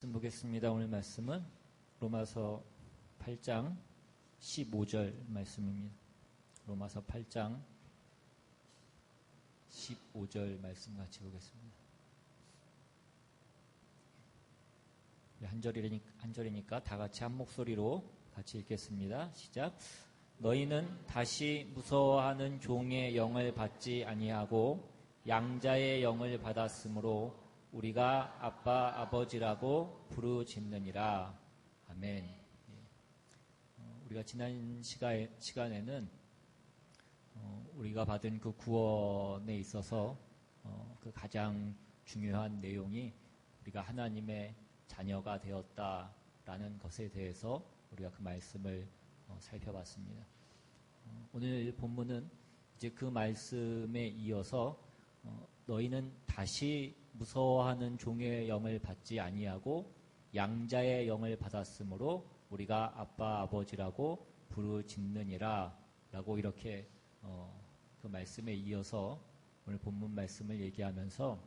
보겠습니다. 오늘 말씀은 로마서 8장 15절 말씀입니다. 로마서 8장 15절 말씀 같이 보겠습니다. 한 절이니까 다 같이 한 목소리로 같이 읽겠습니다. 시작. 너희는 다시 무서워하는 종의 영을 받지 아니하고 양자의 영을 받았으므로 우리가 아빠 아버지라고 부르짖느니라. 아멘. 우리가 지난 시간에는 우리가 받은 그 구원에 있어서 그 가장 중요한 내용이 우리가 하나님의 자녀가 되었다라는 것에 대해서 우리가 그 말씀을 살펴봤습니다. 오늘 본문은 이제 그 말씀에 이어서 너희는 다시 무서워하는 종의 영을 받지 아니하고 양자의 영을 받았으므로 우리가 아빠 아버지라고 부르짖느니라 라고 이렇게 그 말씀에 이어서 오늘 본문 말씀을 얘기하면서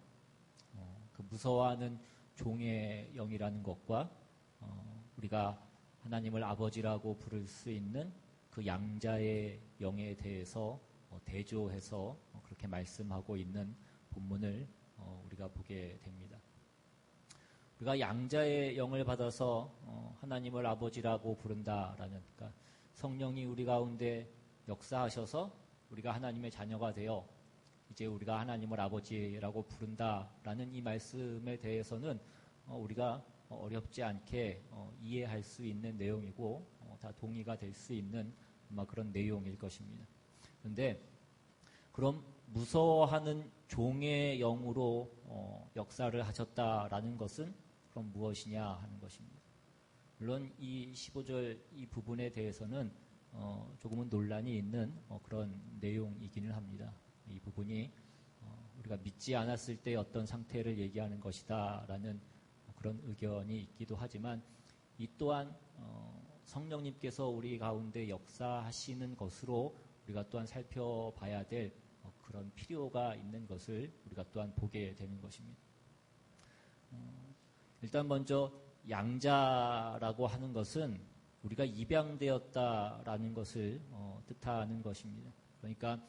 그 무서워하는 종의 영이라는 것과 우리가 하나님을 아버지라고 부를 수 있는 그 양자의 영에 대해서 대조해서 그렇게 말씀하고 있는 본문을 우리가 보게 됩니다. 우리가 양자의 영을 받아서 하나님을 아버지라고 부른다라는, 그러니까 성령이 우리 가운데 역사하셔서 우리가 하나님의 자녀가 되어 이제 우리가 하나님을 아버지라고 부른다라는 이 말씀에 대해서는 우리가 어렵지 않게 이해할 수 있는 내용이고 다 동의가 될 수 있는 아마 그런 내용일 것입니다. 그런데 그럼 무서워하는 종의 영으로 역사를 하셨다라는 것은 그럼 무엇이냐 하는 것입니다. 물론 이 15절 이 부분에 대해서는 조금은 논란이 있는 그런 내용이기는 합니다. 이 부분이 우리가 믿지 않았을 때 어떤 상태를 얘기하는 것이다라는 그런 의견이 있기도 하지만 이 또한 성령님께서 우리 가운데 역사하시는 것으로 우리가 또한 살펴봐야 될 그런 필요가 있는 것을 우리가 또한 보게 되는 것입니다. 일단 먼저 양자라고 하는 것은 우리가 입양되었다라는 것을 뜻하는 것입니다. 그러니까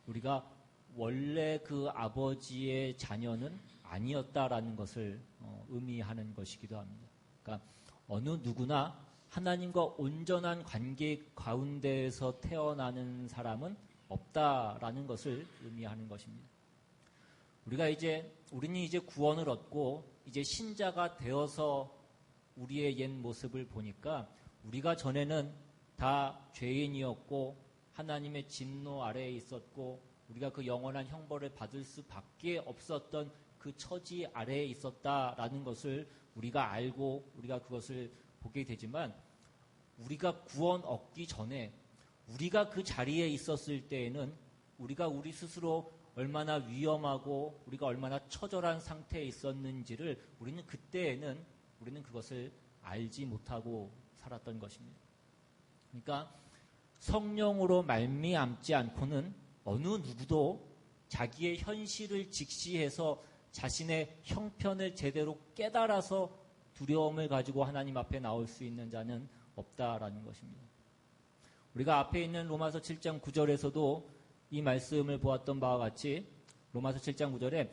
우리가 원래 그 아버지의 자녀는 아니었다라는 것을 의미하는 것이기도 합니다. 그러니까 어느 누구나 하나님과 온전한 관계 가운데에서 태어나는 사람은 없다라는 것을 의미하는 것입니다. 우리는 이제 구원을 얻고 이제 신자가 되어서 우리의 옛 모습을 보니까 우리가 전에는 다 죄인이었고 하나님의 진노 아래에 있었고 우리가 그 영원한 형벌을 받을 수밖에 없었던 그 처지 아래에 있었다라는 것을 우리가 알고 우리가 그것을 보게 되지만 우리가 구원 얻기 전에 우리가 그 자리에 있었을 때에는 우리가 우리 스스로 얼마나 위험하고 우리가 얼마나 처절한 상태에 있었는지를 우리는 그때에는 우리는 그것을 알지 못하고 살았던 것입니다. 그러니까 성령으로 말미암지 않고는 어느 누구도 자기의 현실을 직시해서 자신의 형편을 제대로 깨달아서 두려움을 가지고 하나님 앞에 나올 수 있는 자는 없다라는 것입니다. 우리가 앞에 있는 로마서 7장 9절에서도 이 말씀을 보았던 바와 같이 로마서 7장 9절에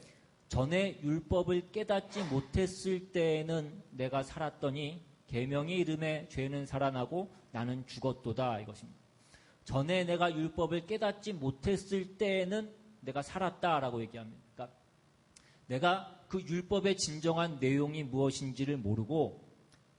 전에 율법을 깨닫지 못했을 때에는 내가 살았더니 계명의 이름에 죄는 살아나고 나는 죽었도다 이것입니다. 전에 내가 율법을 깨닫지 못했을 때에는 내가 살았다라고 얘기합니다. 그러니까 내가 그 율법의 진정한 내용이 무엇인지를 모르고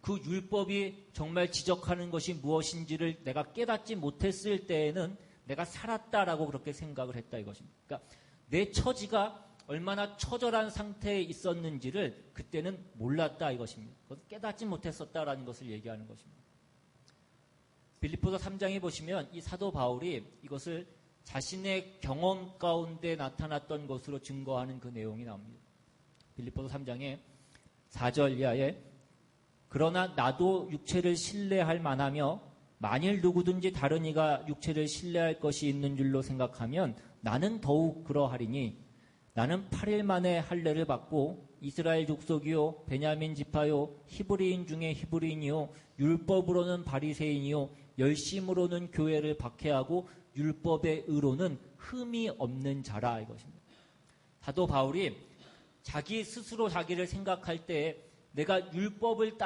그 율법이 정말 지적하는 것이 무엇인지를 내가 깨닫지 못했을 때에는 내가 살았다라고 그렇게 생각을 했다 이것입니다. 그러니까 내 처지가 얼마나 처절한 상태에 있었는지를 그때는 몰랐다 이것입니다. 그것을 깨닫지 못했었다라는 것을 얘기하는 것입니다. 빌립보서 3장에 보시면 이 사도 바울이 이것을 자신의 경험 가운데 나타났던 것으로 증거하는 그 내용이 나옵니다. 빌립보서 3장에 4절 이하에 그러나 나도 육체를 신뢰할 만하며 만일 누구든지 다른 이가 육체를 신뢰할 것이 있는 줄로 생각하면 나는 더욱 그러하리니 나는 8일 만에 할례를 받고 이스라엘 족속이요 베냐민 지파요 히브리인 중에 히브리인이요 율법으로는 바리새인이요 열심으로는 교회를 박해하고 율법의 의로는 흠이 없는 자라 이것입니다. 사도 바울이 자기 스스로 자기를 생각할 때 내가 율법으로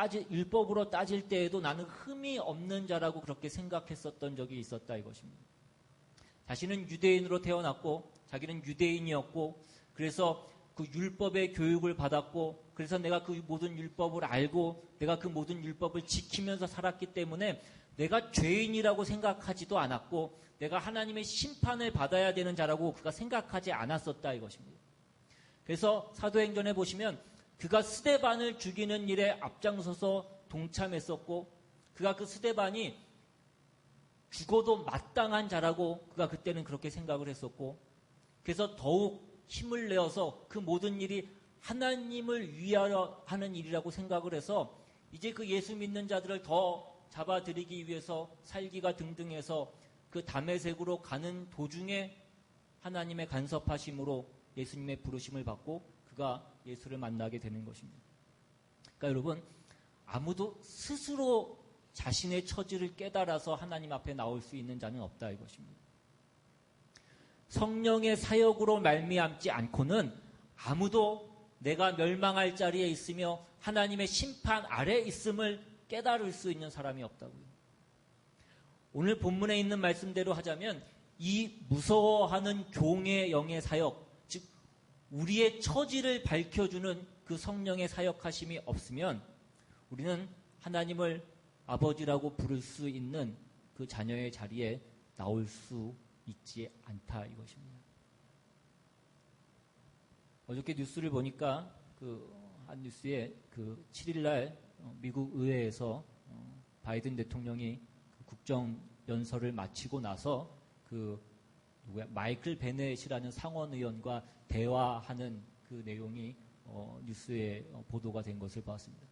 따질 때에도 나는 흠이 없는 자라고 그렇게 생각했었던 적이 있었다 이것입니다. 자신은 유대인으로 태어났고 자기는 유대인이었고 그래서 그 율법의 교육을 받았고 그래서 내가 그 모든 율법을 알고 내가 그 모든 율법을 지키면서 살았기 때문에 내가 죄인이라고 생각하지도 않았고 내가 하나님의 심판을 받아야 되는 자라고 그가 생각하지 않았었다 이것입니다. 그래서 사도행전에 보시면 그가 스데반을 죽이는 일에 앞장서서 동참했었고 그가 그 스데반이 죽어도 마땅한 자라고 그가 그때는 그렇게 생각을 했었고 그래서 더욱 힘을 내어서 그 모든 일이 하나님을 위하여 하는 일이라고 생각을 해서 이제 그 예수 믿는 자들을 더 잡아들이기 위해서 살기가 등등해서 그 다메섹으로 가는 도중에 하나님의 간섭하심으로 예수님의 부르심을 받고 그가 예수를 만나게 되는 것입니다. 그러니까 여러분 아무도 스스로 자신의 처지를 깨달아서 하나님 앞에 나올 수 있는 자는 없다 이것입니다. 성령의 사역으로 말미암지 않고는 아무도 내가 멸망할 자리에 있으며 하나님의 심판 아래 있음을 깨달을 수 있는 사람이 없다고요. 오늘 본문에 있는 말씀대로 하자면 이 무서워하는 종의 영의 사역, 즉 우리의 처지를 밝혀주는 그 성령의 사역하심이 없으면 우리는 하나님을 아버지라고 부를 수 있는 그 자녀의 자리에 나올 수 있지 않다 이것입니다. 어저께 뉴스를 보니까 한 뉴스에 7일날 미국 의회에서 바이든 대통령이 국정 연설을 마치고 나서 마이클 베넷이라는 상원 의원과 대화하는 그 내용이 뉴스에 보도가 된 것을 봤습니다.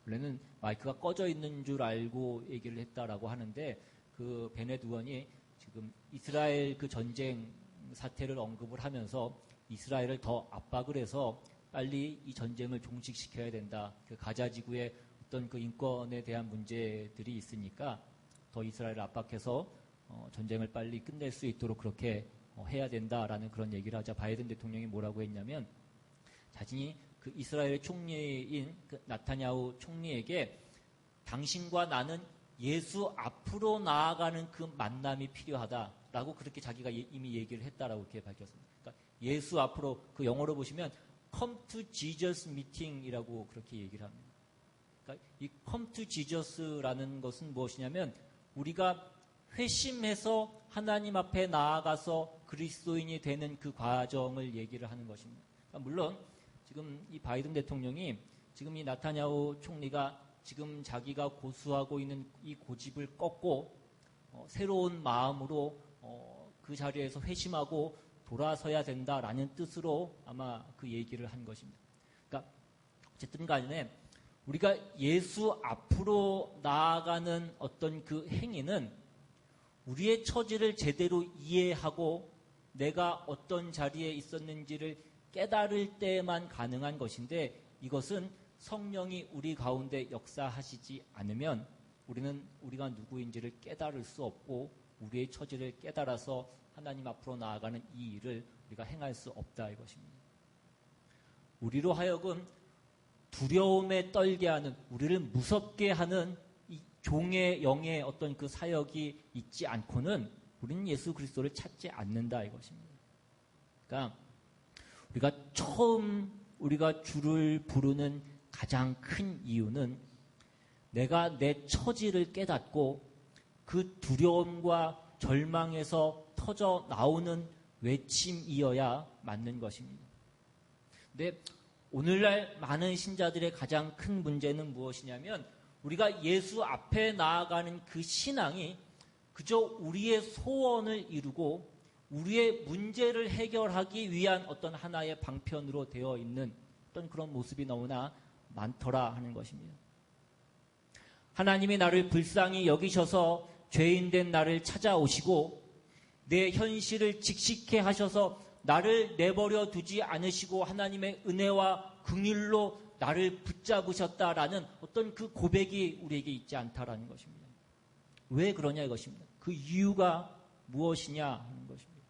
원래는 마이크가 꺼져 있는 줄 알고 얘기를 했다라고 하는데 그 베넷 의원이 지금 이스라엘 그 전쟁 사태를 언급을 하면서 이스라엘을 더 압박을 해서 빨리 이 전쟁을 종식시켜야 된다. 그 가자 지구의 어떤 그 인권에 대한 문제들이 있으니까 더 이스라엘을 압박해서 전쟁을 빨리 끝낼 수 있도록 그렇게 해야 된다라는 그런 얘기를 하자 바이든 대통령이 뭐라고 했냐면 자신이 그 이스라엘 총리인 그 나타냐후 총리에게 당신과 나는 예수 앞으로 나아가는 그 만남이 필요하다라고 그렇게 자기가 이미 얘기를 했다라고 이렇게 밝혔습니다. 그러니까 예수 앞으로 그 영어로 보시면 come to Jesus meeting이라고 그렇게 얘기를 합니다. 그러니까 이 come to Jesus라는 것은 무엇이냐면 우리가 회심해서 하나님 앞에 나아가서 그리스도인이 되는 그 과정을 얘기를 하는 것입니다. 그러니까 물론 지금 이 바이든 대통령이 지금 이 나타냐후 총리가 지금 자기가 고수하고 있는 이 고집을 꺾고 새로운 마음으로 그 자리에서 회심하고 돌아서야 된다라는 뜻으로 아마 그 얘기를 한 것입니다. 그러니까 어쨌든 간에 우리가 예수 앞으로 나아가는 어떤 그 행위는 우리의 처지를 제대로 이해하고 내가 어떤 자리에 있었는지를 깨달을 때만 가능한 것인데 이것은 성령이 우리 가운데 역사하시지 않으면 우리는 우리가 누구인지를 깨달을 수 없고 우리의 처지를 깨달아서 하나님 앞으로 나아가는 이 일을 우리가 행할 수 없다 이것입니다. 우리로 하여금 두려움에 떨게 하는 우리를 무섭게 하는 이 종의 영의 어떤 그 사역이 있지 않고는 우리는 예수 그리스도를 찾지 않는다 이것입니다. 그러니까 우리가 처음 우리가 주를 부르는 가장 큰 이유는 내가 내 처지를 깨닫고 그 두려움과 절망에서 터져 나오는 외침이어야 맞는 것입니다. 근데 오늘날 많은 신자들의 가장 큰 문제는 무엇이냐면 우리가 예수 앞에 나아가는 그 신앙이 그저 우리의 소원을 이루고 우리의 문제를 해결하기 위한 어떤 하나의 방편으로 되어 있는 어떤 그런 모습이 너무나 많더라 하는 것입니다. 하나님이 나를 불쌍히 여기셔서 죄인된 나를 찾아오시고 내 현실을 직시케 하셔서 나를 내버려 두지 않으시고 하나님의 은혜와 긍휼로 나를 붙잡으셨다라는 어떤 그 고백이 우리에게 있지 않다라는 것입니다. 왜 그러냐 이것입니다. 그 이유가 무엇이냐 하는 것입니다.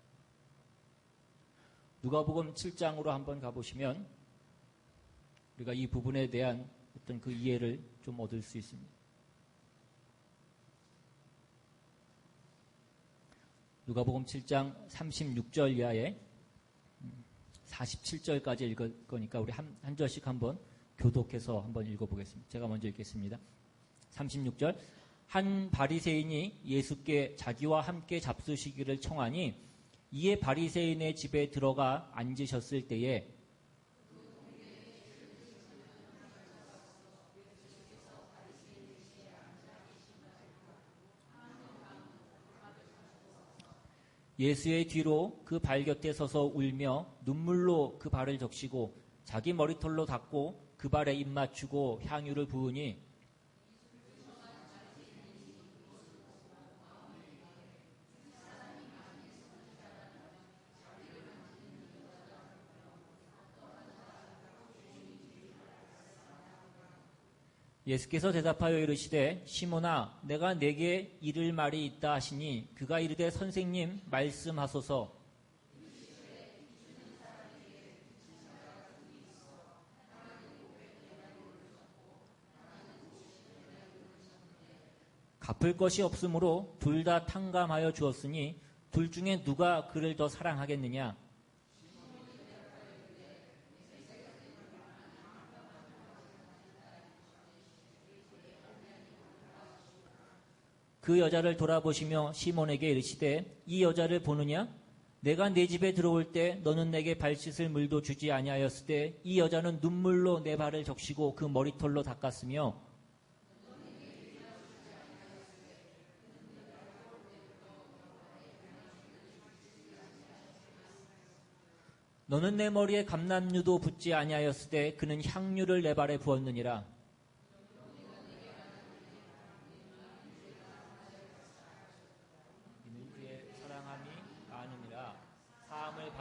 누가복음 7장으로 한번 가보시면 우리가 이 부분에 대한 어떤 그 이해를 좀 얻을 수 있습니다. 누가복음 7장 36절 이하에 47절까지 읽을 거니까 우리 한 절씩 한번 교독해서 한번 읽어보겠습니다. 제가 먼저 읽겠습니다. 36절. 한 바리새인이 예수께 자기와 함께 잡수시기를 청하니 이에 바리새인의 집에 들어가 앉으셨을 때에 예수의 뒤로 그 발 곁에 서서 울며 눈물로 그 발을 적시고 자기 머리털로 닦고 그 발에 입 맞추고 향유를 부으니 예수께서 대답하여 이르시되 시몬아 내가 네게 이를 말이 있다 하시니 그가 이르되 선생님 말씀하소서. 갚을 것이 없으므로 둘 다 탕감하여 주었으니 둘 중에 누가 그를 더 사랑하겠느냐. 그 여자를 돌아보시며 시몬에게 이르시되 이 여자를 보느냐? 내가 네 집에 들어올 때 너는 내게 발 씻을 물도 주지 아니하였을 때 이 여자는 눈물로 내 발을 적시고 그 머리털로 닦았으며 너는 내 머리에 감람류도 붓지 아니하였을 때 그는 향유를 내 발에 부었느니라.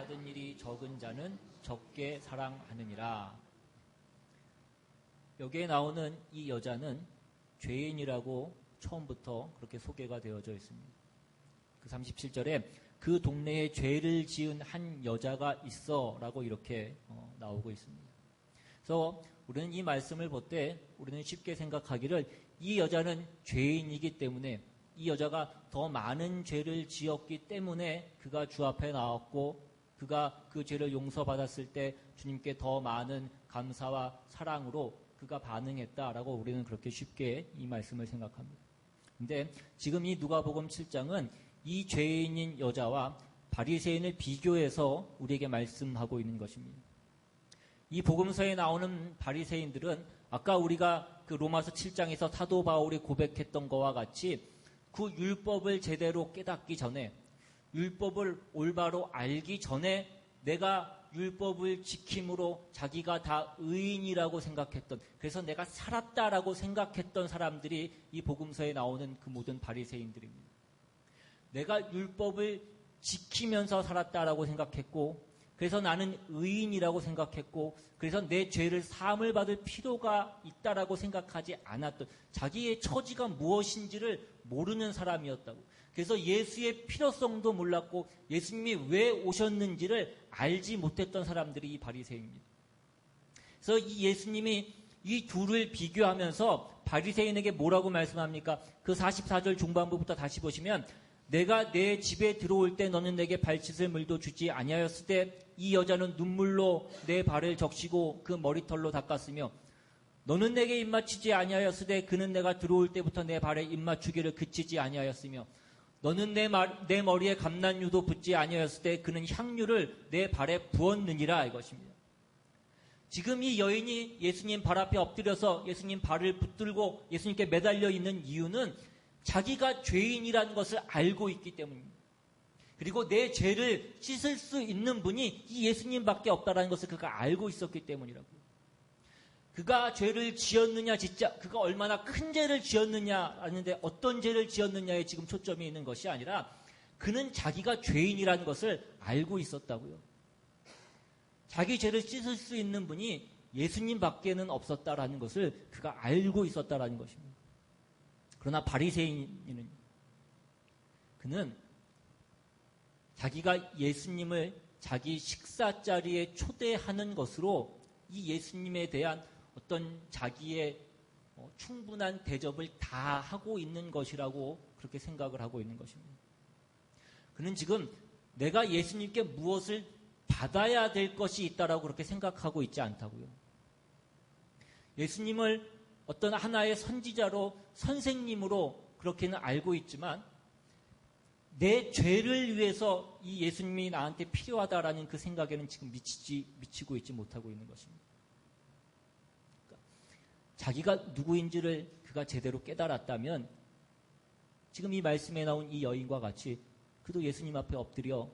받은 일이 적은 자는 적게 사랑하느니라. 여기에 나오는 이 여자는 죄인이라고 처음부터 그렇게 소개가 되어져 있습니다. 그 37절에 그 동네에 죄를 지은 한 여자가 있어 라고 이렇게 나오고 있습니다. 그래서 우리는 이 말씀을 볼 때 우리는 쉽게 생각하기를 이 여자는 죄인이기 때문에 이 여자가 더 많은 죄를 지었기 때문에 그가 주 앞에 나왔고 그가 그 죄를 용서받았을 때 주님께 더 많은 감사와 사랑으로 그가 반응했다라고 우리는 그렇게 쉽게 이 말씀을 생각합니다. 그런데 지금 이 누가복음 7장은 이 죄인인 여자와 바리새인을 비교해서 우리에게 말씀하고 있는 것입니다. 이 복음서에 나오는 바리새인들은 아까 우리가 그 로마서 7장에서 사도 바울이 고백했던 것과 같이 그 율법을 제대로 깨닫기 전에 율법을 올바로 알기 전에 내가 율법을 지킴으로 자기가 다 의인이라고 생각했던, 그래서 내가 살았다라고 생각했던 사람들이 이 복음서에 나오는 그 모든 바리새인들입니다. 내가 율법을 지키면서 살았다라고 생각했고, 그래서 나는 의인이라고 생각했고, 그래서 내 죄를 사함을 받을 필요가 있다라고 생각하지 않았던, 자기의 처지가 무엇인지를 모르는 사람이었다고. 그래서 예수의 필요성도 몰랐고 예수님이 왜 오셨는지를 알지 못했던 사람들이 이 바리새인입니다. 그래서 이 예수님이 이 둘을 비교하면서 바리새인에게 뭐라고 말씀합니까? 그 44절 중반부부터 다시 보시면 내가 내 집에 들어올 때 너는 내게 발 씻을 물도 주지 아니하였을 때 이 여자는 눈물로 내 발을 적시고 그 머리털로 닦았으며 너는 내게 입맞추지 아니하였을 때 그는 내가 들어올 때부터 내 발에 입맞추기를 그치지 아니하였으며 너는 내 머리에 감람류도 붓지 아니하였을 때 그는 향유를 내 발에 부었느니라 이것입니다. 지금 이 여인이 예수님 발 앞에 엎드려서 예수님 발을 붙들고 예수님께 매달려 있는 이유는 자기가 죄인이라는 것을 알고 있기 때문입니다. 그리고 내 죄를 씻을 수 있는 분이 이 예수님밖에 없다는 것을 그가 알고 있었기 때문이라고요. 그가 죄를 지었느냐, 진짜 그가 얼마나 큰 죄를 지었느냐 하는데 어떤 죄를 지었느냐에 지금 초점이 있는 것이 아니라 그는 자기가 죄인이라는 것을 알고 있었다고요. 자기 죄를 씻을 수 있는 분이 예수님밖에는 없었다라는 것을 그가 알고 있었다라는 것입니다. 그러나 바리새인은 그는 자기가 예수님을 자기 식사 자리에 초대하는 것으로 이 예수님에 대한 어떤 자기의 충분한 대접을 다 하고 있는 것이라고 그렇게 생각을 하고 있는 것입니다. 그는 지금 내가 예수님께 무엇을 받아야 될 것이 있다라고 그렇게 생각하고 있지 않다고요. 예수님을 어떤 하나의 선지자로 선생님으로 그렇게는 알고 있지만 내 죄를 위해서 이 예수님이 나한테 필요하다라는 그 생각에는 지금 미치고 있지 못하고 있는 것입니다. 그러니까 자기가 누구인지를 그가 제대로 깨달았다면 지금 이 말씀에 나온 이 여인과 같이 그도 예수님 앞에 엎드려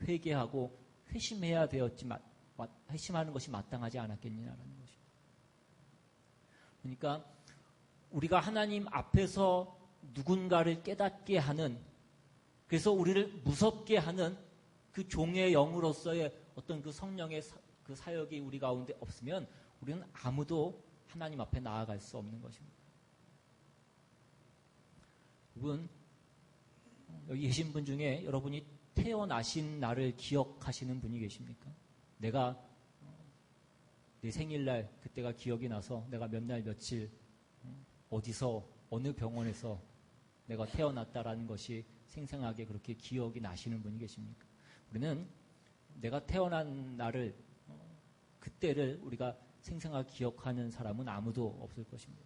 회개하고 회심해야 되었지만 회심하는 것이 마땅하지 않았겠느냐라는 것입니다. 그러니까 우리가 하나님 앞에서 누군가를 깨닫게 하는, 그래서 우리를 무섭게 하는 그 종의 영으로서의 어떤 그 성령의 그 사역이 우리 가운데 없으면 우리는 아무도 하나님 앞에 나아갈 수 없는 것입니다. 여러분, 여기 계신 분 중에 여러분이 태어나신 날을 기억하시는 분이 계십니까? 내가 내 생일날 그때가 기억이 나서 내가 몇 날 며칠 어디서 어느 병원에서 내가 태어났다라는 것이 생생하게 그렇게 기억이 나시는 분이 계십니까? 우리는 내가 태어난 날을 그때를 우리가 생생하게 기억하는 사람은 아무도 없을 것입니다.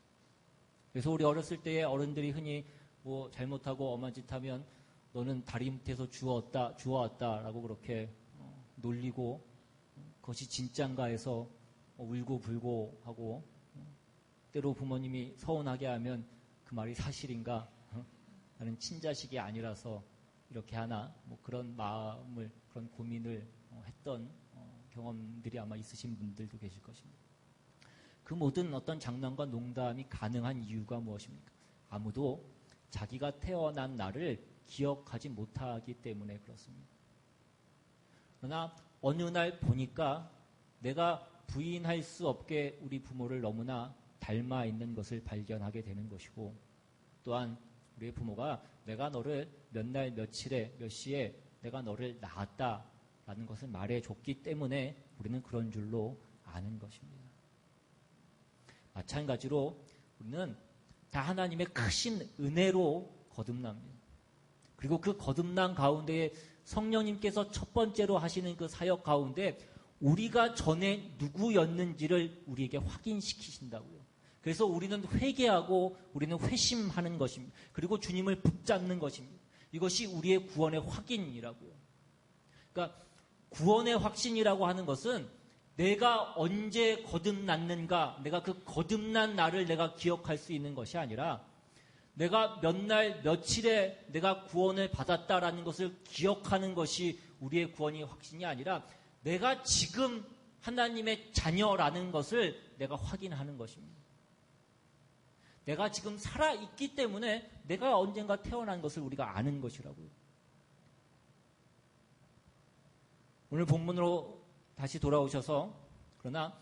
그래서 우리 어렸을 때에 어른들이 흔히 뭐 잘못하고 엄한 짓 하면 너는 다리 밑에서 주워왔다라고 그렇게 놀리고 그것이 진짠가 해서 울고 불고 하고 때로 부모님이 서운하게 하면 그 말이 사실인가? 나는 친자식이 아니라서 이렇게 하나? 뭐 그런 마음을, 그런 고민을 했던 경험들이 아마 있으신 분들도 계실 것입니다. 그 모든 어떤 장난과 농담이 가능한 이유가 무엇입니까? 아무도 자기가 태어난 날을 기억하지 못하기 때문에 그렇습니다. 그러나 어느 날 보니까 내가 부인할 수 없게 우리 부모를 너무나 닮아 있는 것을 발견하게 되는 것이고, 또한 우리의 부모가 내가 너를 몇 날 며칠에 몇 시에 내가 너를 낳았다라는 것을 말해줬기 때문에 우리는 그런 줄로 아는 것입니다. 마찬가지로 우리는 다 하나님의 크신 은혜로 거듭납니다. 그리고 그 거듭난 가운데에 성령님께서 첫 번째로 하시는 그 사역 가운데 우리가 전에 누구였는지를 우리에게 확인시키신다고요. 그래서 우리는 회개하고 우리는 회심하는 것입니다. 그리고 주님을 붙잡는 것입니다. 이것이 우리의 구원의 확인이라고요. 그러니까 구원의 확신이라고 하는 것은 내가 언제 거듭났는가, 내가 그 거듭난 날을 내가 기억할 수 있는 것이 아니라 내가 몇 날 며칠에 내가 구원을 받았다라는 것을 기억하는 것이 우리의 구원의 확신이 아니라 내가 지금 하나님의 자녀라는 것을 내가 확인하는 것입니다. 내가 지금 살아있기 때문에 내가 언젠가 태어난 것을 우리가 아는 것이라고요. 오늘 본문으로 다시 돌아오셔서, 그러나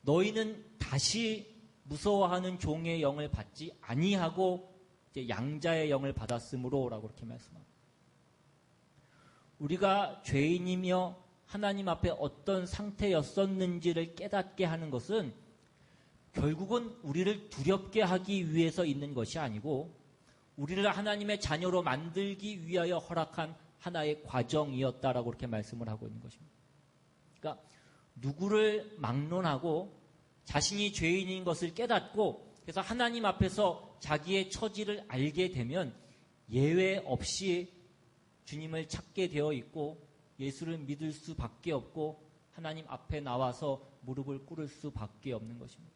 너희는 다시 무서워하는 종의 영을 받지 아니하고 이제 양자의 영을 받았으므로 라고 그렇게 말씀합니다. 우리가 죄인이며 하나님 앞에 어떤 상태였었는지를 깨닫게 하는 것은 결국은 우리를 두렵게 하기 위해서 있는 것이 아니고 우리를 하나님의 자녀로 만들기 위하여 허락한 하나의 과정이었다라고 그렇게 말씀을 하고 있는 것입니다. 그러니까 누구를 막론하고 자신이 죄인인 것을 깨닫고 그래서 하나님 앞에서 자기의 처지를 알게 되면 예외 없이 주님을 찾게 되어 있고 예수를 믿을 수밖에 없고 하나님 앞에 나와서 무릎을 꿇을 수밖에 없는 것입니다.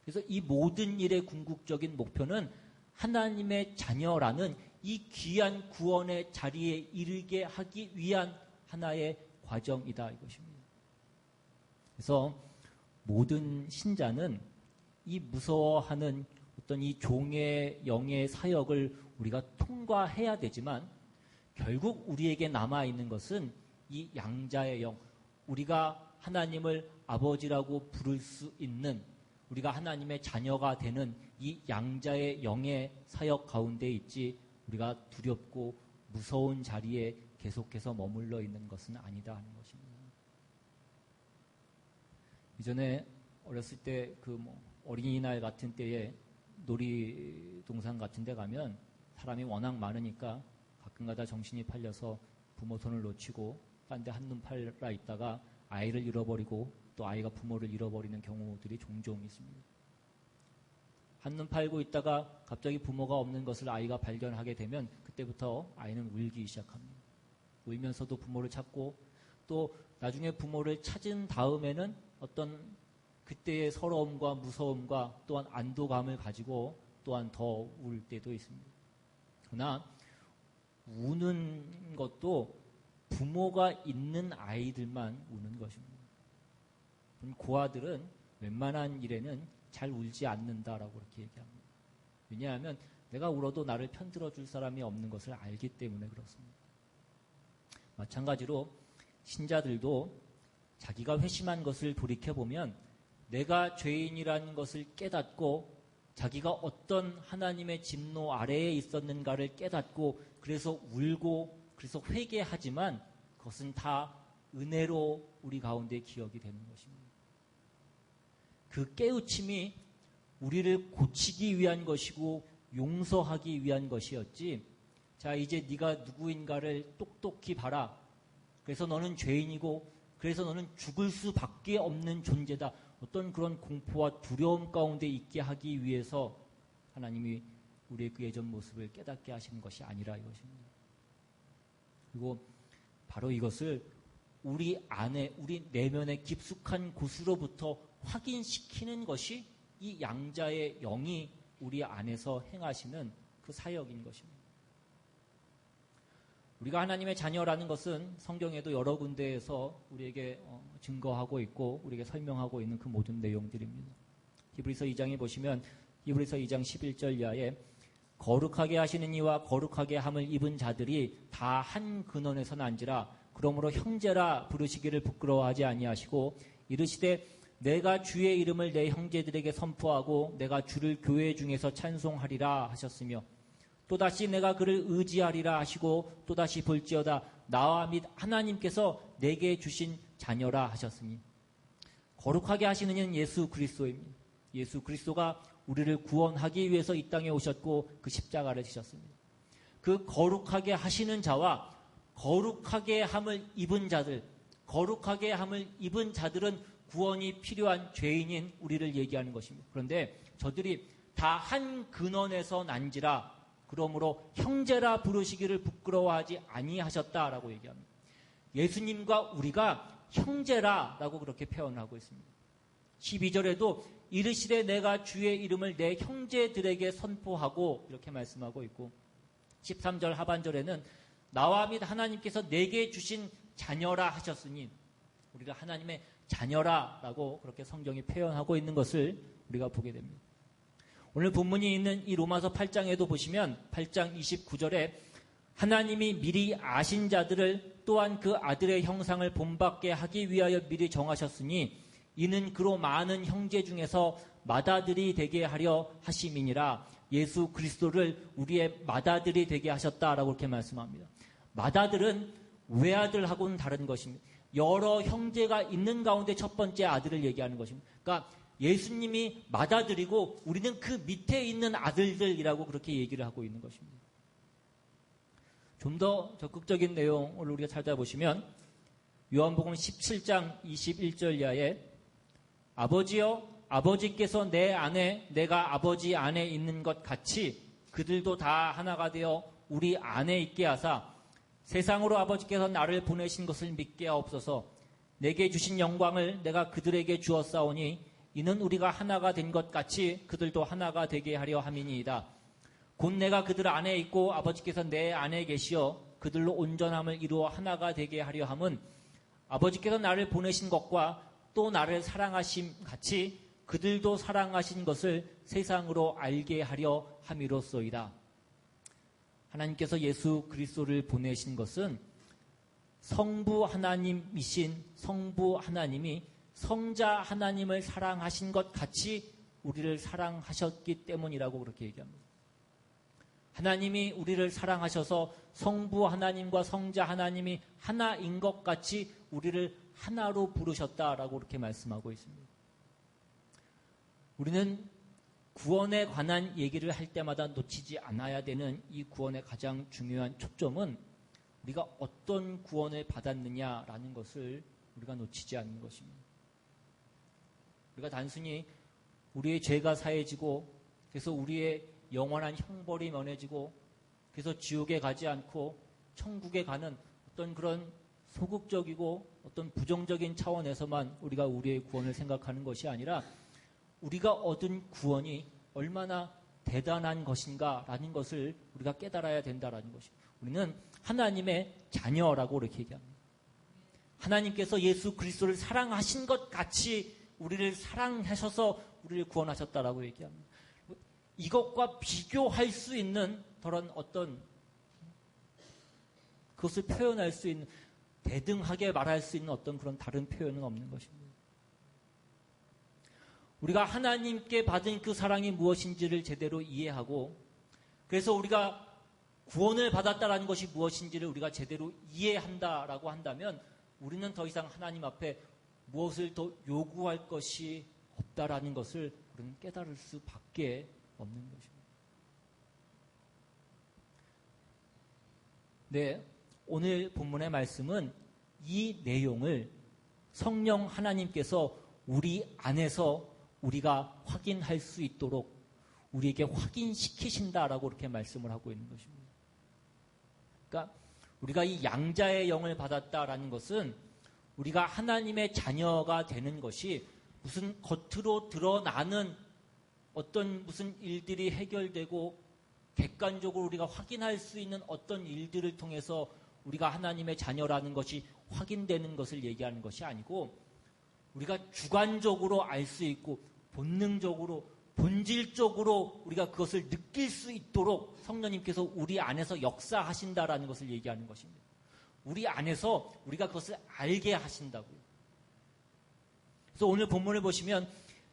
그래서 이 모든 일의 궁극적인 목표는 하나님의 자녀라는 이 귀한 구원의 자리에 이르게 하기 위한 하나의 과정이다 이것입니다. 그래서 모든 신자는 이 무서워하는 어떤 이 종의 영의 사역을 우리가 통과해야 되지만 결국 우리에게 남아있는 것은 이 양자의 영, 우리가 하나님을 아버지라고 부를 수 있는, 우리가 하나님의 자녀가 되는 이 양자의 영의 사역 가운데 있지, 우리가 두렵고 무서운 자리에 계속해서 머물러 있는 것은 아니다 하는 것입니다. 이전에 어렸을 때 어린이날 같은 때에 놀이동산 같은 데 가면 사람이 워낙 많으니까 가끔가다 정신이 팔려서 부모 손을 놓치고 딴 데 한눈 팔아 있다가 아이를 잃어버리고 또 아이가 부모를 잃어버리는 경우들이 종종 있습니다. 한눈 팔고 있다가 갑자기 부모가 없는 것을 아이가 발견하게 되면 그때부터 아이는 울기 시작합니다. 울면서도 부모를 찾고 또 나중에 부모를 찾은 다음에는 어떤 그때의 서러움과 무서움과 또한 안도감을 가지고 또한 더 울 때도 있습니다. 그러나 우는 것도 부모가 있는 아이들만 우는 것입니다. 고아들은 웬만한 일에는 잘 울지 않는다라고 그렇게 얘기합니다. 왜냐하면 내가 울어도 나를 편들어 줄 사람이 없는 것을 알기 때문에 그렇습니다. 마찬가지로 신자들도 자기가 회심한 것을 돌이켜보면 내가 죄인이라는 것을 깨닫고 자기가 어떤 하나님의 진노 아래에 있었는가를 깨닫고 그래서 울고 그래서 회개하지만 그것은 다 은혜로 우리 가운데 기억이 되는 것입니다. 그 깨우침이 우리를 고치기 위한 것이고 용서하기 위한 것이었지, 자 이제 네가 누구인가를 똑똑히 봐라, 그래서 너는 죄인이고 그래서 너는 죽을 수밖에 없는 존재다, 어떤 그런 공포와 두려움 가운데 있게 하기 위해서 하나님이 우리의 그 예전 모습을 깨닫게 하시는 것이 아니라 이것입니다. 그리고 바로 이것을 우리 안에, 우리 내면의 깊숙한 곳으로부터 확인시키는 것이 이 양자의 영이 우리 안에서 행하시는 그 사역인 것입니다. 우리가 하나님의 자녀라는 것은 성경에도 여러 군데에서 우리에게 증거하고 있고 우리에게 설명하고 있는 그 모든 내용들입니다. 히브리서 2장에 보시면 히브리서 2장 11절 이하에 거룩하게 하시는 이와 거룩하게 함을 입은 자들이 다 한 근원에서 난지라. 그러므로 형제라 부르시기를 부끄러워하지 아니하시고 이르시되 내가 주의 이름을 내 형제들에게 선포하고 내가 주를 교회 중에서 찬송하리라 하셨으며 또다시 내가 그를 의지하리라 하시고 또다시 볼지어다 나와 및 하나님께서 내게 주신 자녀라 하셨으니, 거룩하게 하시는 이는 예수 그리스도입니다. 예수 그리스도가 우리를 구원하기 위해서 이 땅에 오셨고 그 십자가를 지셨습니다. 그 거룩하게 하시는 자와 거룩하게 함을 입은 자들, 거룩하게 함을 입은 자들은 구원이 필요한 죄인인 우리를 얘기하는 것입니다. 그런데 저들이 다 한 근원에서 난지라. 그러므로 형제라 부르시기를 부끄러워하지 아니하셨다라고 얘기합니다. 예수님과 우리가 형제라라고 그렇게 표현하고 있습니다. 12절에도 이르시되 내가 주의 이름을 내 형제들에게 선포하고 이렇게 말씀하고 있고 13절 하반절에는 나와 및 하나님께서 내게 주신 자녀라 하셨으니, 우리가 하나님의 자녀라라고 그렇게 성경이 표현하고 있는 것을 우리가 보게 됩니다. 오늘 본문이 있는 이 로마서 8장에도 보시면 8장 29절에 하나님이 미리 아신 자들을 또한 그 아들의 형상을 본받게 하기 위하여 미리 정하셨으니 이는 그로 많은 형제 중에서 맏아들이 되게 하려 하심이니라. 예수 그리스도를 우리의 맏아들이 되게 하셨다라고 이렇게 말씀합니다. 맏아들은 외아들하고는 다른 것입니다. 여러 형제가 있는 가운데 첫 번째 아들을 얘기하는 것입니다. 그러니까 예수님이 맏아들이고 우리는 그 밑에 있는 아들들이라고 그렇게 얘기를 하고 있는 것입니다. 좀 더 적극적인 내용을 우리가 찾아보시면 요한복음 17장 21절 이하에 아버지여 아버지께서 내 안에 내가 아버지 안에 있는 것 같이 그들도 다 하나가 되어 우리 안에 있게 하사 세상으로 아버지께서 나를 보내신 것을 믿게 하옵소서. 내게 주신 영광을 내가 그들에게 주었사오니 이는 우리가 하나가 된 것 같이 그들도 하나가 되게 하려 함이니이다. 곧 내가 그들 안에 있고 아버지께서 내 안에 계시어 그들로 온전함을 이루어 하나가 되게 하려 함은 아버지께서 나를 보내신 것과 또 나를 사랑하심 같이 그들도 사랑하신 것을 세상으로 알게 하려 함이로소이다. 하나님께서 예수 그리스도를 보내신 것은 성부 하나님이신 성부 하나님이 성자 하나님을 사랑하신 것 같이 우리를 사랑하셨기 때문이라고 그렇게 얘기합니다. 하나님이 우리를 사랑하셔서 성부 하나님과 성자 하나님이 하나인 것 같이 우리를 하나로 부르셨다라고 그렇게 말씀하고 있습니다. 우리는 구원에 관한 얘기를 할 때마다 놓치지 않아야 되는 이 구원의 가장 중요한 초점은 우리가 어떤 구원을 받았느냐라는 것을 우리가 놓치지 않는 것입니다. 우리가 단순히 우리의 죄가 사해지고 그래서 우리의 영원한 형벌이 면해지고 그래서 지옥에 가지 않고 천국에 가는 어떤 그런 소극적이고 어떤 부정적인 차원에서만 우리가 우리의 구원을 생각하는 것이 아니라 우리가 얻은 구원이 얼마나 대단한 것인가라는 것을 우리가 깨달아야 된다라는 것입니다. 우리는 하나님의 자녀라고 이렇게 얘기합니다. 하나님께서 예수 그리스도를 사랑하신 것 같이 우리를 사랑하셔서 우리를 구원하셨다라고 얘기합니다. 이것과 비교할 수 있는 그런 어떤 그것을 표현할 수 있는 대등하게 말할 수 있는 어떤 그런 다른 표현은 없는 것입니다. 우리가 하나님께 받은 그 사랑이 무엇인지를 제대로 이해하고 그래서 우리가 구원을 받았다라는 것이 무엇인지를 우리가 제대로 이해한다라고 한다면 우리는 더 이상 하나님 앞에 무엇을 더 요구할 것이 없다라는 것을 우리는 깨달을 수밖에 없는 것입니다. 네, 오늘 본문의 말씀은 이 내용을 성령 하나님께서 우리 안에서 우리가 확인할 수 있도록 우리에게 확인시키신다라고 그렇게 말씀을 하고 있는 것입니다. 그러니까 우리가 이 양자의 영을 받았다라는 것은 우리가 하나님의 자녀가 되는 것이 무슨 겉으로 드러나는 어떤 무슨 일들이 해결되고 객관적으로 우리가 확인할 수 있는 어떤 일들을 통해서 우리가 하나님의 자녀라는 것이 확인되는 것을 얘기하는 것이 아니고 우리가 주관적으로 알 수 있고 본능적으로 본질적으로 우리가 그것을 느낄 수 있도록 성령님께서 우리 안에서 역사하신다라는 것을 얘기하는 것입니다. 우리 안에서 우리가 그것을 알게 하신다고요. 그래서 오늘 본문을 보시면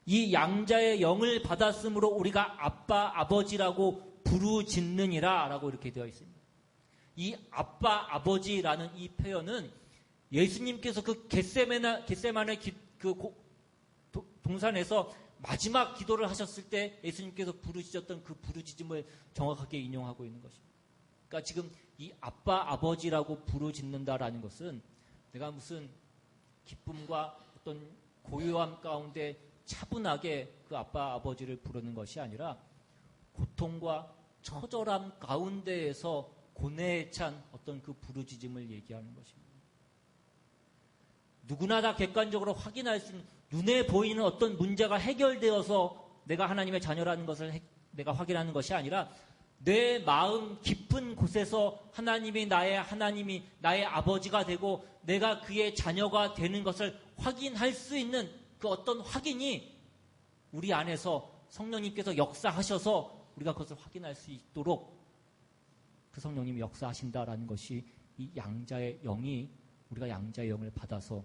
이 양자의 영을 받았으므로 우리가 아빠 아버지라고 부르짖느니라 라고 이렇게 되어 있습니다. 이 아빠 아버지라는 이 표현은 예수님께서 그 겟세마네 동산에서 마지막 기도를 하셨을 때 예수님께서 부르짖었던 그 부르짖음을 정확하게 인용하고 있는 것입니다. 그러니까 지금 이 아빠 아버지라고 부르짖는다라는 것은 내가 무슨 기쁨과 어떤 고요함 가운데 차분하게 그 아빠 아버지를 부르는 것이 아니라 고통과 처절함 가운데에서 고뇌에 찬 어떤 그 부르짖음을 얘기하는 것입니다. 누구나 다 객관적으로 확인할 수 있는 눈에 보이는 어떤 문제가 해결되어서 내가 하나님의 자녀라는 것을 내가 확인하는 것이 아니라 내 마음 깊은 곳에서 하나님이 나의 아버지가 되고 내가 그의 자녀가 되는 것을 확인할 수 있는 그 어떤 확인이 우리 안에서 성령님께서 역사하셔서 우리가 그것을 확인할 수 있도록 그 성령님이 역사하신다라는 것이 이 양자의 영이 우리가 양자의 영을 받아서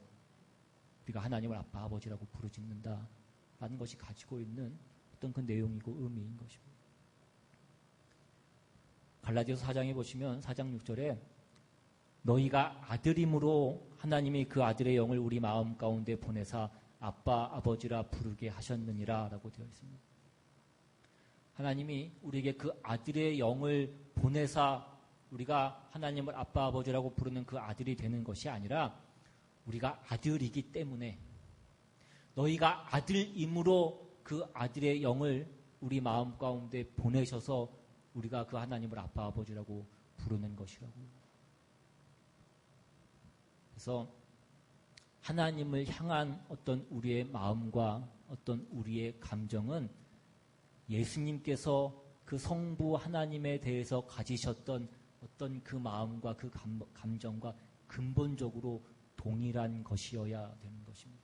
우리가 하나님을 아빠 아버지라고 부르짖는다라는 것이 가지고 있는 어떤 그 내용이고 의미인 것입니다. 갈라디아서 4장에 보시면 4장 6절에 너희가 아들임으로 하나님이 그 아들의 영을 우리 마음 가운데 보내사 아빠 아버지라 부르게 하셨느니라 라고 되어 있습니다. 하나님이 우리에게 그 아들의 영을 보내사 우리가 하나님을 아빠 아버지라고 부르는 그 아들이 되는 것이 아니라 우리가 아들이기 때문에 너희가 아들임으로 그 아들의 영을 우리 마음 가운데 보내셔서 우리가 그 하나님을 아빠 아버지라고 부르는 것이라고요. 그래서 하나님을 향한 어떤 우리의 마음과 어떤 우리의 감정은 예수님께서 그 성부 하나님에 대해서 가지셨던 어떤 그 마음과 그 감정과 근본적으로 동일한 것이어야 되는 것입니다.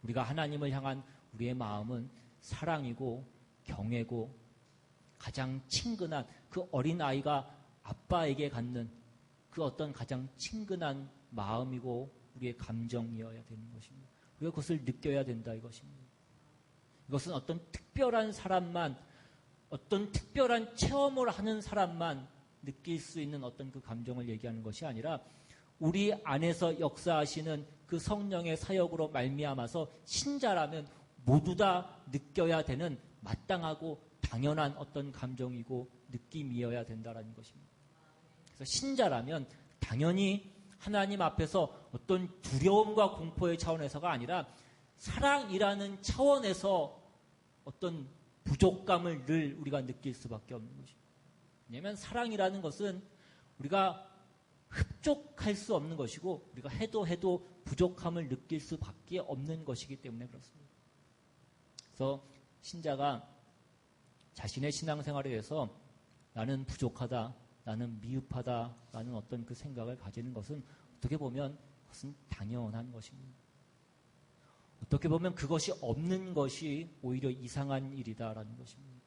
우리가 하나님을 향한 우리의 마음은 사랑이고 경애고 가장 친근한 그 어린아이가 아빠에게 갖는 그 어떤 가장 친근한 마음이고 우리의 감정이어야 되는 것입니다. 우리가 그것을 느껴야 된다 이것입니다. 이것은 어떤 특별한 사람만, 어떤 특별한 체험을 하는 사람만 느낄 수 있는 어떤 그 감정을 얘기하는 것이 아니라 우리 안에서 역사하시는 그 성령의 사역으로 말미암아서 신자라면 모두 다 느껴야 되는 마땅하고 당연한 어떤 감정이고 느낌이어야 된다는 것입니다. 그래서 신자라면 당연히 하나님 앞에서 어떤 두려움과 공포의 차원에서가 아니라 사랑이라는 차원에서 어떤 부족감을 늘 우리가 느낄 수밖에 없는 것입니다. 왜냐하면 사랑이라는 것은 우리가 흡족할 수 없는 것이고 우리가 해도 부족함을 느낄 수밖에 없는 것이기 때문에 그렇습니다. 그래서 신자가 자신의 신앙생활에 대해서 나는 부족하다, 나는 미흡하다 라는 어떤 그 생각을 가지는 것은 어떻게 보면 그것은 당연한 것입니다. 어떻게 보면 그것이 없는 것이 오히려 이상한 일이다라는 것입니다.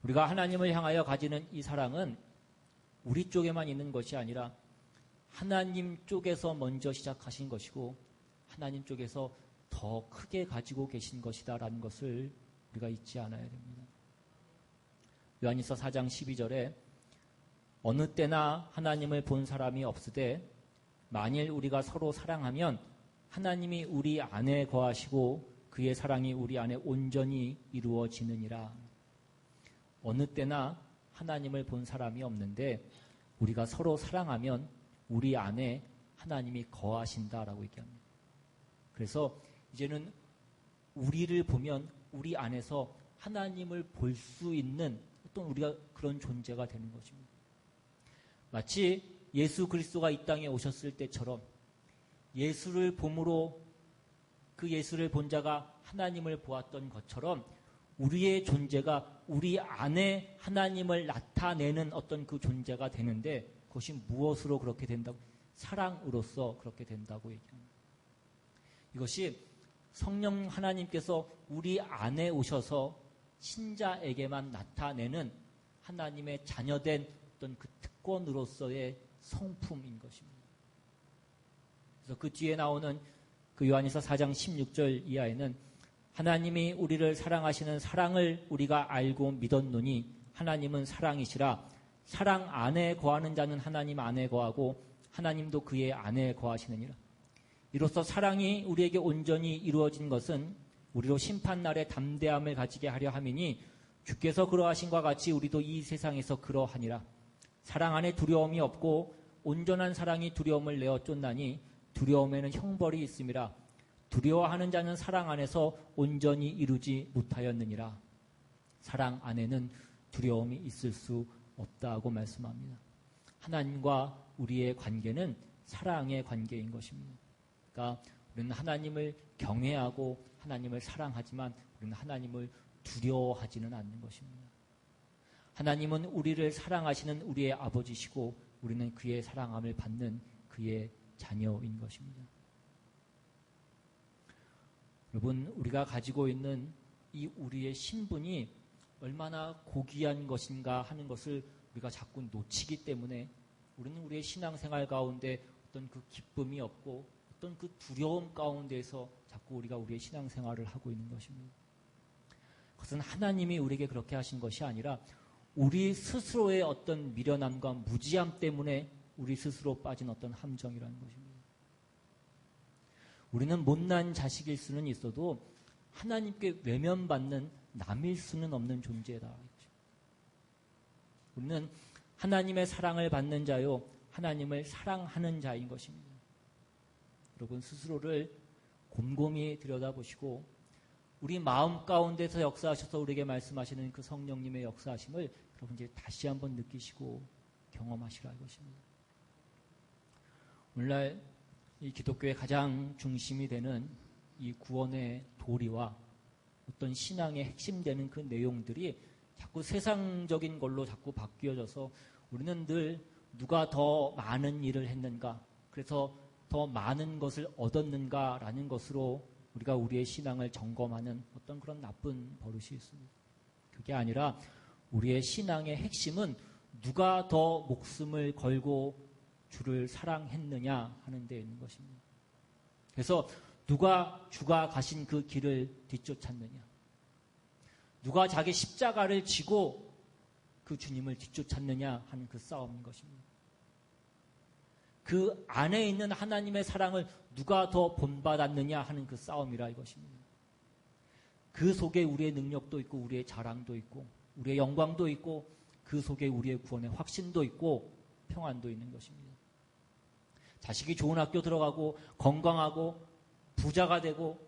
우리가 하나님을 향하여 가지는 이 사랑은 우리 쪽에만 있는 것이 아니라 하나님 쪽에서 먼저 시작하신 것이고 하나님 쪽에서 더 크게 가지고 계신 것이다라는 것을 우리가 잊지 않아야 됩니다. 요한일서 4장 12절에 어느 때나 하나님을 본 사람이 없으되 만일 우리가 서로 사랑하면 하나님이 우리 안에 거하시고 그의 사랑이 우리 안에 온전히 이루어지느니라. 어느 때나 하나님을 본 사람이 없는데 우리가 서로 사랑하면 우리 안에 하나님이 거하신다라고 얘기합니다. 그래서 이제는 우리를 보면 우리 안에서 하나님을 볼 수 있는 어떤 우리가 그런 존재가 되는 것입니다. 마치 예수 그리스도가 이 땅에 오셨을 때처럼 예수를 봄으로 그 예수를 본 자가 하나님을 보았던 것처럼 우리의 존재가 우리 안에 하나님을 나타내는 어떤 그 존재가 되는데 그것이 무엇으로 그렇게 된다고? 사랑으로서 그렇게 된다고 얘기합니다. 이것이 성령 하나님께서 우리 안에 오셔서 신자에게만 나타내는 하나님의 자녀된 어떤 그 특권으로서의 성품인 것입니다. 그래서 그 뒤에 나오는 그 요한일서 4장 16절 이하에는 하나님이 우리를 사랑하시는 사랑을 우리가 알고 믿었노니 하나님은 사랑이시라. 사랑 안에 거하는 자는 하나님 안에 거하고 하나님도 그의 안에 거하시느니라. 이로써 사랑이 우리에게 온전히 이루어진 것은 우리로 심판날에 담대함을 가지게 하려 함이니 주께서 그러하신과 같이 우리도 이 세상에서 그러하니라. 사랑 안에 두려움이 없고 온전한 사랑이 두려움을 내어 쫓나니 두려움에는 형벌이 있음이라. 두려워하는 자는 사랑 안에서 온전히 이루지 못하였느니라. 사랑 안에는 두려움이 있을 수 없다고 말씀합니다. 하나님과 우리의 관계는 사랑의 관계인 것입니다. 그러니까 우리는 하나님을 경외하고 하나님을 사랑하지만 우리는 하나님을 두려워하지는 않는 것입니다. 하나님은 우리를 사랑하시는 우리의 아버지시고 우리는 그의 사랑함을 받는 그의 자녀인 것입니다. 여러분, 우리가 가지고 있는 이 우리의 신분이 얼마나 고귀한 것인가 하는 것을 우리가 자꾸 놓치기 때문에 우리는 우리의 신앙생활 가운데 어떤 그 기쁨이 없고 어떤 그 두려움 가운데에서 자꾸 우리가 우리의 신앙생활을 하고 있는 것입니다. 그것은 하나님이 우리에게 그렇게 하신 것이 아니라 우리 스스로의 어떤 미련함과 무지함 때문에 우리 스스로 빠진 어떤 함정이라는 것입니다. 우리는 못난 자식일 수는 있어도 하나님께 외면받는 남일 수는 없는 존재다. 우리는 하나님의 사랑을 받는 자요, 하나님을 사랑하는 자인 것입니다. 여러분 스스로를 곰곰이 들여다보시고 우리 마음 가운데서 역사하셔서 우리에게 말씀하시는 그 성령님의 역사하심을 여러분 이제 다시 한번 느끼시고 경험하시라 이것입니다. 오늘날 이 기독교의 가장 중심이 되는 이 구원의 도리와 어떤 신앙의 핵심되는 그 내용들이 자꾸 세상적인 걸로 자꾸 바뀌어져서 우리는 늘 누가 더 많은 일을 했는가, 그래서 더 많은 것을 얻었는가라는 것으로 우리가 우리의 신앙을 점검하는 어떤 그런 나쁜 버릇이 있습니다. 그게 아니라 우리의 신앙의 핵심은 누가 더 목숨을 걸고 주를 사랑했느냐 하는 데 있는 것입니다. 그래서 누가 주가 가신 그 길을 뒤쫓았느냐, 누가 자기 십자가를 지고 그 주님을 뒤쫓았느냐 하는 그 싸움인 것입니다. 그 안에 있는 하나님의 사랑을 누가 더 본받았느냐 하는 그 싸움이라 이것입니다. 그 속에 우리의 능력도 있고 우리의 자랑도 있고 우리의 영광도 있고 그 속에 우리의 구원의 확신도 있고 평안도 있는 것입니다. 자식이 좋은 학교 들어가고 건강하고 부자가 되고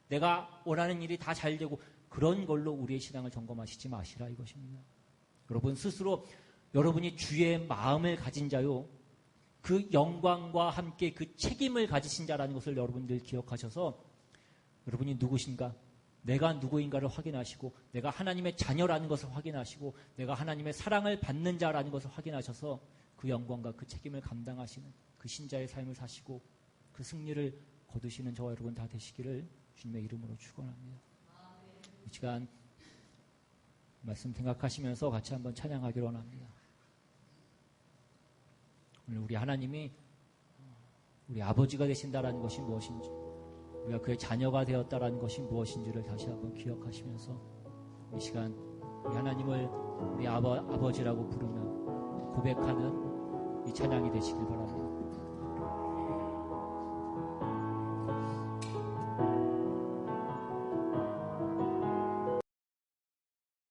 내가 원하는 일이 다 잘 되고 그런 걸로 우리의 신앙을 점검하시지 마시라 이것입니다. 여러분 스스로 여러분이 주의 마음을 가진 자요, 그 영광과 함께 그 책임을 가지신 자라는 것을 여러분들 기억하셔서 여러분이 누구신가, 내가 누구인가를 확인하시고 내가 하나님의 자녀라는 것을 확인하시고 내가 하나님의 사랑을 받는 자라는 것을 확인하셔서 그 영광과 그 책임을 감당하시는 그 신자의 삶을 사시고 그 승리를 거두시는 저와 여러분 다 되시기를 주님의 이름으로 축원합니다. 이 시간 말씀 생각하시면서 같이 한번 찬양하기로 원합니다. 오늘 우리 하나님이 우리 아버지가 되신다라는 것이 무엇인지, 우리가 그의 자녀가 되었다라는 것이 무엇인지를 다시 한번 기억하시면서 이 시간 우리 하나님을 우리 아버지라고 부르며 고백하는 이 찬양이 되시길 바랍니다.